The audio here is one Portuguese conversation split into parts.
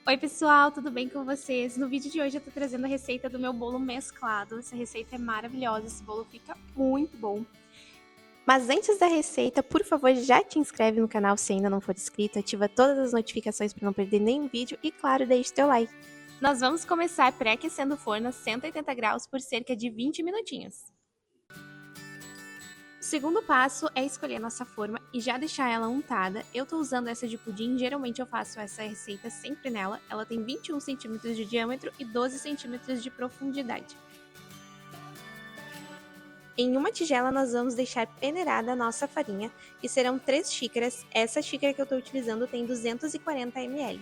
Oi pessoal, tudo bem com vocês? No vídeo de hoje eu tô trazendo a receita do meu bolo mesclado. Essa receita é maravilhosa, esse bolo fica muito bom. Mas antes da receita, por favor, já te inscreve no canal se ainda não for inscrito, ativa todas as notificações para não perder nenhum vídeo e, claro, deixe teu like. Nós vamos começar pré-aquecendo o forno a 180 graus por cerca de 20 minutinhos. O segundo passo é escolher nossa forma e já deixar ela untada. Eu tô usando essa de pudim, geralmente eu faço essa receita sempre nela. Ela tem 21 centímetros de diâmetro e 12 centímetros de profundidade. Em uma tigela nós vamos deixar peneirada a nossa farinha e serão 3 xícaras. Essa xícara que eu estou utilizando tem 240 ml.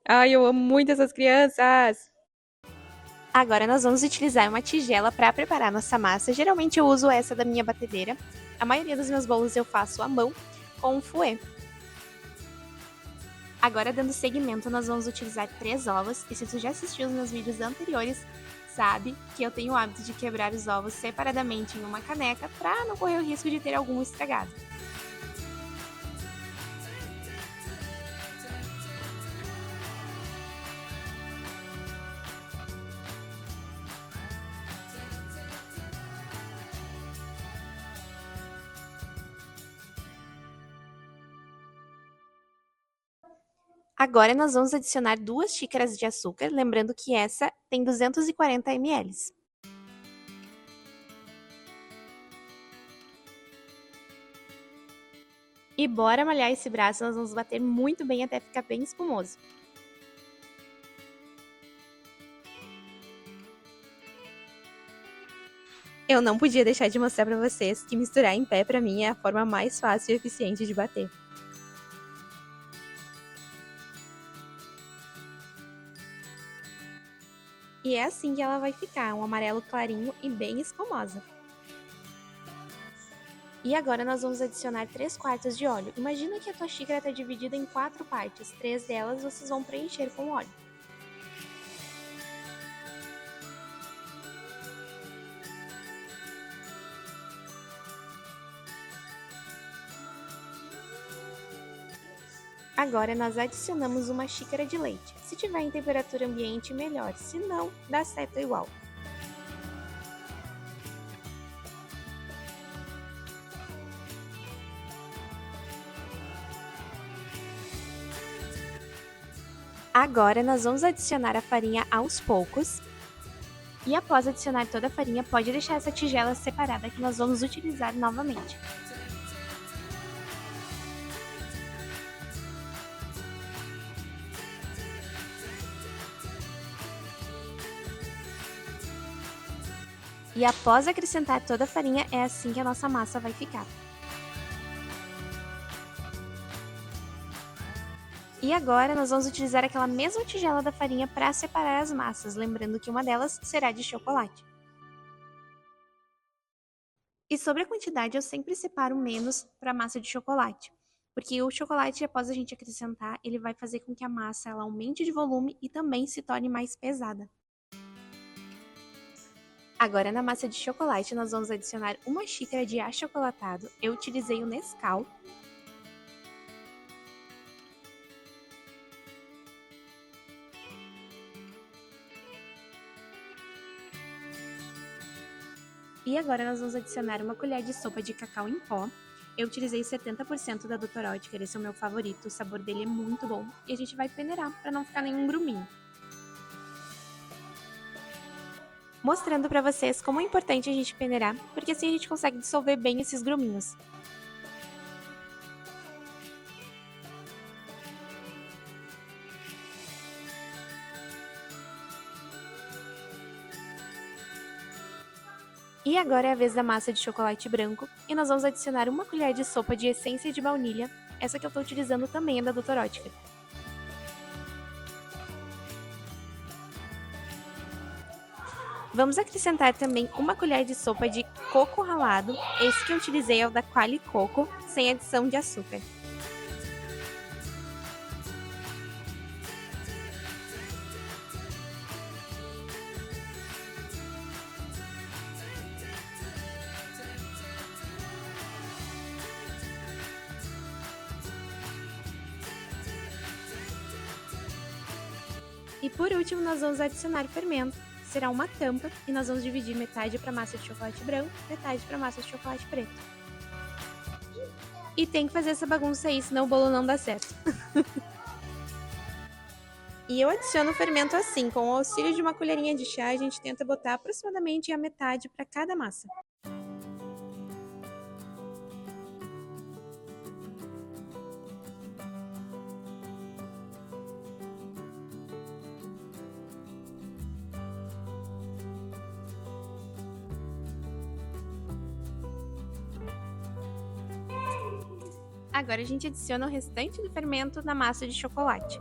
Ai, eu amo muito essas crianças! Agora nós vamos utilizar uma tigela para preparar nossa massa. Geralmente eu uso essa da minha batedeira. A maioria dos meus bolos eu faço à mão com um fouet. Agora, dando seguimento, nós vamos utilizar 3 ovos. E se tu já assistiu os meus vídeos anteriores, sabe que eu tenho o hábito de quebrar os ovos separadamente em uma caneca para não correr o risco de ter algum estragado. Agora nós vamos adicionar 2 xícaras de açúcar, lembrando que essa tem 240 ml. E bora malhar esse braço, nós vamos bater muito bem até ficar bem espumoso. Eu não podia deixar de mostrar para vocês que misturar em pé para mim é a forma mais fácil e eficiente de bater. E é assim que ela vai ficar, um amarelo clarinho e bem espumosa. E agora nós vamos adicionar 3 quartos de óleo. Imagina que a tua xícara está dividida em 4 partes, 3 delas vocês vão preencher com óleo. Agora nós adicionamos uma xícara de leite. Se tiver em temperatura ambiente, melhor, se não, dá certo igual. Agora nós vamos adicionar a farinha aos poucos. E após adicionar toda a farinha, pode deixar essa tigela separada que nós vamos utilizar novamente. E após acrescentar toda a farinha, é assim que a nossa massa vai ficar. E agora nós vamos utilizar aquela mesma tigela da farinha para separar as massas, lembrando que uma delas será de chocolate. E sobre a quantidade, eu sempre separo menos para a massa de chocolate, porque o chocolate, após a gente acrescentar, ele vai fazer com que a massa ela aumente de volume e também se torne mais pesada. Agora, na massa de chocolate, nós vamos adicionar uma xícara de achocolatado. Eu utilizei o Nescau. E agora nós vamos adicionar uma colher de sopa de cacau em pó. Eu utilizei 70% da Dr. Oetker, esse é o meu favorito, o sabor dele é muito bom. E a gente vai peneirar para não ficar nenhum gruminho. Mostrando para vocês como é importante a gente peneirar, porque assim a gente consegue dissolver bem esses gruminhos. E agora é a vez da massa de chocolate branco, e nós vamos adicionar uma colher de sopa de essência de baunilha. Essa que eu estou utilizando também é da Dr. Oetker. Vamos acrescentar também uma colher de sopa de coco ralado. Esse que eu utilizei é o da Qualy Coco, sem adição de açúcar. E por último, nós vamos adicionar fermento. Será uma tampa e nós vamos dividir metade para massa de chocolate branco, metade para massa de chocolate preto. E tem que fazer essa bagunça aí, senão o bolo não dá certo. E eu adiciono o fermento assim, com o auxílio de uma colherinha de chá, a gente tenta botar aproximadamente a metade para cada massa. Agora a gente adiciona o restante do fermento na massa de chocolate.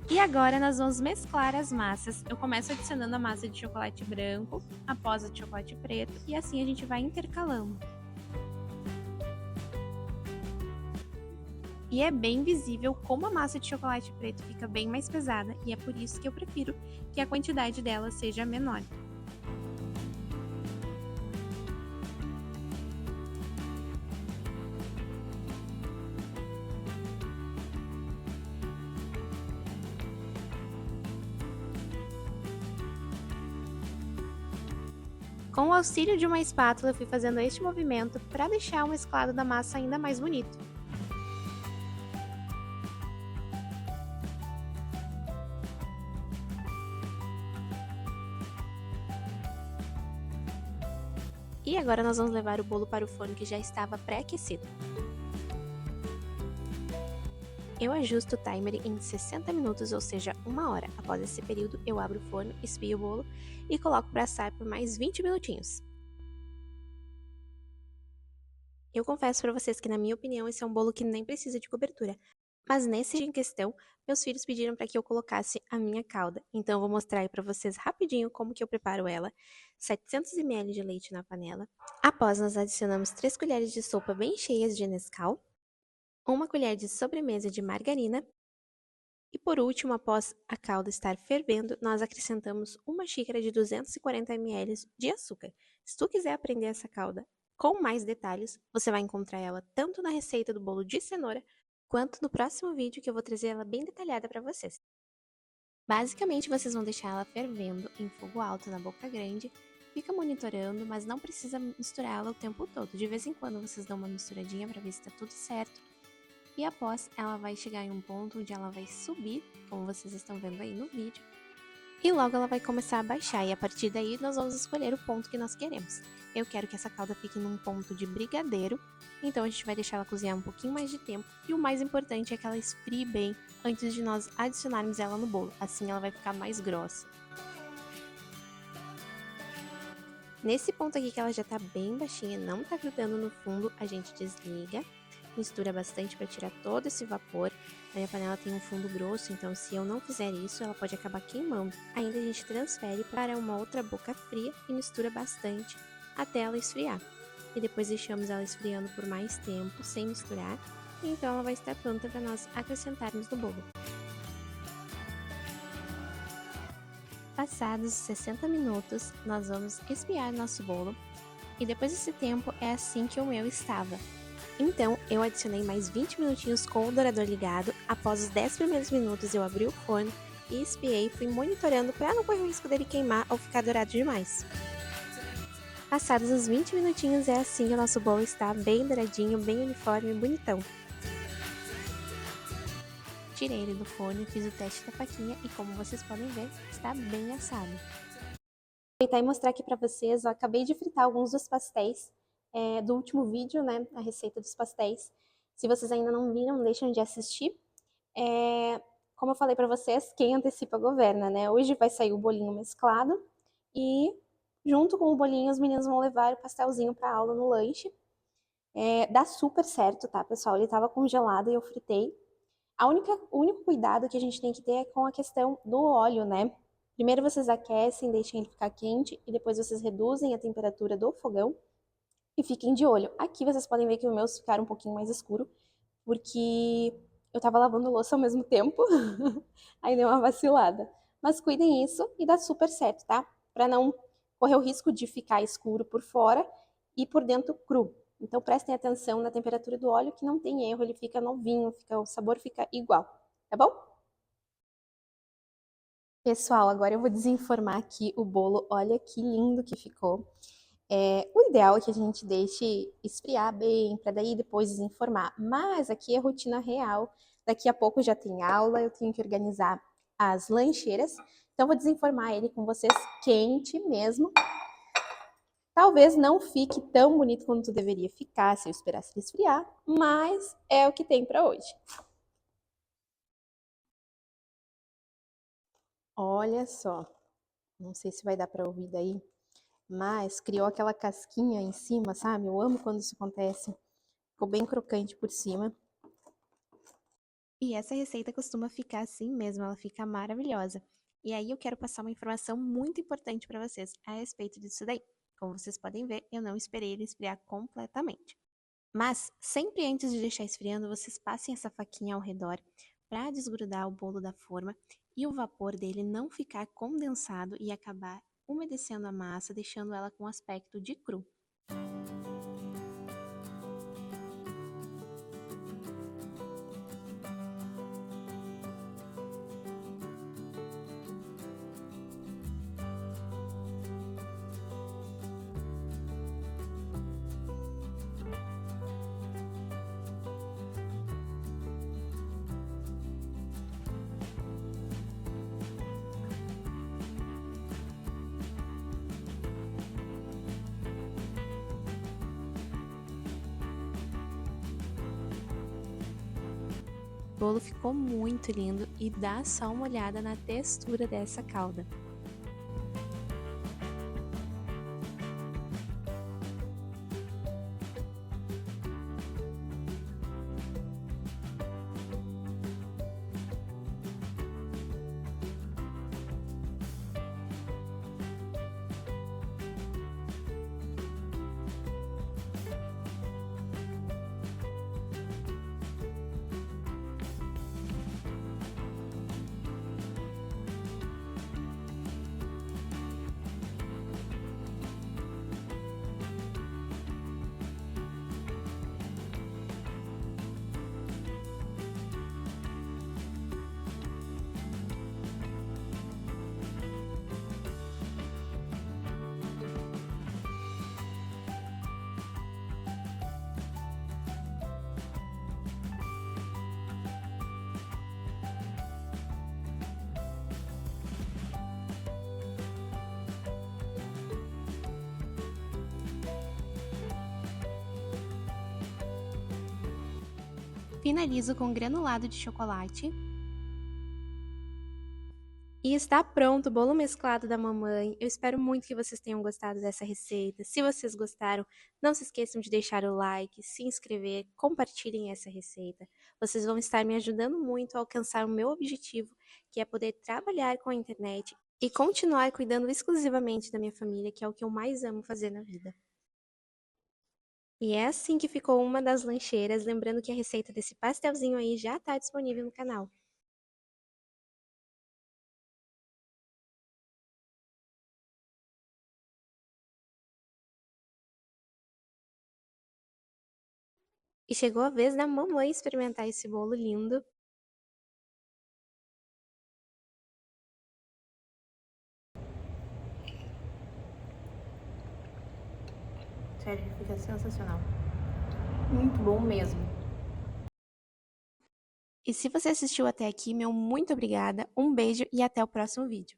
E agora nós vamos mesclar as massas. Eu começo adicionando a massa de chocolate branco, após a de chocolate preto, e assim a gente vai intercalando. E é bem visível como a massa de chocolate preto fica bem mais pesada, e é por isso que eu prefiro que a quantidade dela seja menor. Com o auxílio de uma espátula, eu fui fazendo este movimento para deixar o mesclado da massa ainda mais bonito. E agora nós vamos levar o bolo para o forno que já estava pré-aquecido. Eu ajusto o timer em 60 minutos, ou seja, 1 hora. Após esse período, eu abro o forno, espio o bolo e coloco para assar por mais 20 minutinhos. Eu confesso para vocês que, na minha opinião, esse é um bolo que nem precisa de cobertura. Mas nesse dia em questão, meus filhos pediram para que eu colocasse a minha calda. Então eu vou mostrar aí para vocês rapidinho como que eu preparo ela. 700 ml de leite na panela. Após, nós adicionamos 3 colheres de sopa bem cheias de Nescau. 1 colher de sobremesa de margarina. E por último, após a calda estar fervendo, nós acrescentamos 1 xícara de 240 ml de açúcar. Se tu quiser aprender essa calda com mais detalhes, você vai encontrar ela tanto na receita do bolo de cenoura, quanto no próximo vídeo que eu vou trazer ela bem detalhada para vocês. Basicamente, vocês vão deixar ela fervendo em fogo alto na boca grande, fica monitorando, mas não precisa misturar ela o tempo todo. De vez em quando vocês dão uma misturadinha para ver se está tudo certo. E após, ela vai chegar em um ponto onde ela vai subir, como vocês estão vendo aí no vídeo. E logo ela vai começar a baixar, e a partir daí nós vamos escolher o ponto que nós queremos. Eu quero que essa calda fique num ponto de brigadeiro, então a gente vai deixar ela cozinhar um pouquinho mais de tempo. E o mais importante é que ela esfrie bem antes de nós adicionarmos ela no bolo, assim ela vai ficar mais grossa. Nesse ponto aqui que ela já tá bem baixinha, não tá grudando no fundo, a gente desliga. Mistura bastante para tirar todo esse vapor. A minha panela tem um fundo grosso, então se eu não fizer isso, ela pode acabar queimando. Ainda a gente transfere para uma outra boca fria e mistura bastante até ela esfriar. E depois deixamos ela esfriando por mais tempo, sem misturar. E então ela vai estar pronta para nós acrescentarmos no bolo. Passados 60 minutos, nós vamos esfriar nosso bolo. E depois desse tempo, é assim que o meu estava. Então, eu adicionei mais 20 minutinhos com o dourador ligado. Após os 10 primeiros minutos, eu abri o forno e espiei, fui monitorando para não correr o risco dele queimar ou ficar dourado demais. Passados os 20 minutinhos, é assim que o nosso bolo está bem douradinho, bem uniforme e bonitão. Tirei ele do forno e fiz o teste da faquinha e, como vocês podem ver, está bem assado. Vou aproveitar e mostrar aqui para vocês, eu acabei de fritar alguns dos pastéis. do último vídeo, né, a receita dos pastéis. Se vocês ainda não viram, deixem de assistir. Como eu falei pra vocês, quem antecipa governa, né? Hoje vai sair o bolinho mesclado e junto com o bolinho os meninos vão levar o pastelzinho pra aula no lanche. Dá super certo, tá, pessoal? Ele tava congelado e eu fritei. O único cuidado que a gente tem que ter é com a questão do óleo, né? Primeiro vocês aquecem, deixem ele ficar quente e depois vocês reduzem a temperatura do fogão e fiquem de olho. Aqui vocês podem ver que os meus ficaram um pouquinho mais escuro porque eu tava lavando louça ao mesmo tempo, aí deu uma vacilada. Mas cuidem isso e dá super certo, tá? Pra não correr o risco de ficar escuro por fora e por dentro cru. Então prestem atenção na temperatura do óleo, que não tem erro, ele fica novinho, o sabor fica igual, tá bom? Pessoal, agora eu vou desenformar aqui o bolo, olha que lindo que ficou. O ideal é que a gente deixe esfriar bem, para daí depois desenformar. Mas aqui é rotina real. Daqui a pouco já tem aula, eu tenho que organizar as lancheiras. Então, vou desenformar ele com vocês quente mesmo. Talvez não fique tão bonito quanto deveria ficar se eu esperasse ele esfriar, mas é o que tem para hoje. Olha só, não sei se vai dar para ouvir daí, mas criou aquela casquinha em cima, sabe? Eu amo quando isso acontece. Ficou bem crocante por cima. E essa receita costuma ficar assim mesmo, ela fica maravilhosa. E aí eu quero passar uma informação muito importante para vocês a respeito disso daí. Como vocês podem ver, eu não esperei ele esfriar completamente. Mas sempre antes de deixar esfriando, vocês passem essa faquinha ao redor para desgrudar o bolo da forma e o vapor dele não ficar condensado e acabar umedecendo a massa, deixando ela com aspecto de cru. O bolo ficou muito lindo e dá só uma olhada na textura dessa calda. Finalizo com granulado de chocolate. E está pronto o bolo mesclado da mamãe. Eu espero muito que vocês tenham gostado dessa receita. Se vocês gostaram, não se esqueçam de deixar o like, se inscrever, compartilhem essa receita. Vocês vão estar me ajudando muito a alcançar o meu objetivo, que é poder trabalhar com a internet e continuar cuidando exclusivamente da minha família, que é o que eu mais amo fazer na vida. E é assim que ficou uma das lancheiras, lembrando que a receita desse pastelzinho aí já está disponível no canal. E chegou a vez da mamãe experimentar esse bolo lindo. Sério, fica sensacional. Muito bom mesmo. E se você assistiu até aqui, meu muito obrigada, um beijo e até o próximo vídeo.